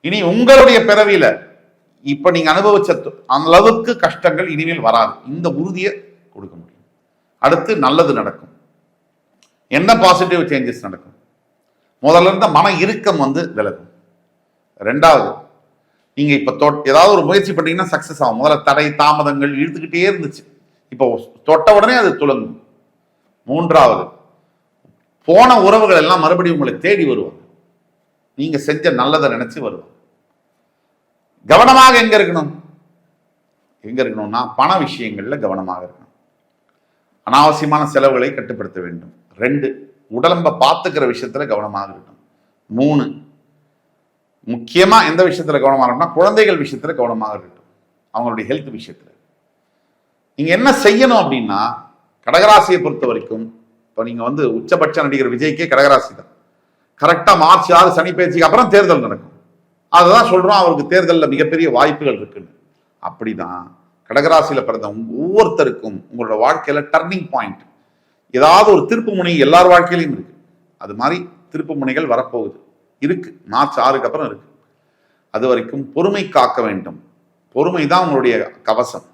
இனி உங்களுடைய பிறவியில இப்ப நீங்க அனுபவிச்ச அந்த அளவுக்கு கஷ்டங்கள் இனிமேல் வராது. இந்த உறுதியை கொடுக்க முடியும். அடுத்து நல்லது நடக்கும். என்ன பாசிட்டிவ் சேஞ்சஸ் நடக்கும்? முதல்ல இருந்த மன இறுக்கம் விலகும். ரெண்டாவது, நீங்க இப்ப ஏதாவது ஒரு முயற்சி பண்ணீங்கன்னா சக்சஸ் ஆகும். முதல்ல தடை தாமதங்கள் இழுத்துக்கிட்டே இருந்துச்சு, இப்போ தொட்ட உடனே அது துலங்கும். மூன்றாவது, போன உறவுகள் எல்லாம் மறுபடியும் உங்களை தேடி வருவாங்க. நீங்க செஞ்ச நல்லதை நினைச்சு வருவாங்க. கவனமாக எங்க இருக்கணும்னா பண விஷயங்கள்ல கவனமாக இருக்கணும். அனாவசியமான செலவுகளை கட்டுப்படுத்த வேண்டும். 2, உடலம்ப பார்த்துக்கிற விஷயத்துல கவனமாக இருக்கணும். 3, முக்கியமா எந்த விஷயத்துல கவனமாக இருக்கணும்னா குழந்தைகள் விஷயத்துல கவனமாக இருக்கட்டும். அவங்களுடைய ஹெல்த் விஷயத்துல நீங்க என்ன செய்யணும் அப்படின்னா, கடகராசியை பொறுத்த வரைக்கும் இப்போ நீங்க உச்சபட்ச நடிகர் விஜய்க்கே கடகராசி தான். கரெக்டா மார்ச் 6 சனி பயிற்சிக்கு அப்புறம் தேர்தல் நடக்கும். அதுதான் சொல்றோம், அவருக்கு தேர்தலில் மிகப்பெரிய வாய்ப்புகள் இருக்குன்னு. அப்படிதான் கடகராசியில பிறந்த ஒவ்வொருத்தருக்கும் உங்களோட வாழ்க்கையில டர்னிங் பாயிண்ட், ஏதாவது ஒரு திருப்பு முனை எல்லார் வாழ்க்கையிலையும் இருக்கு. அது மாதிரி திருப்பு முனைகள் வரப்போகுது, இருக்கு. மார்ச் 6க்கு அப்புறம் இருக்கு. அது வரைக்கும் பொறுமை காக்க வேண்டும். பொறுமை தான் உங்களுடைய கவசம்.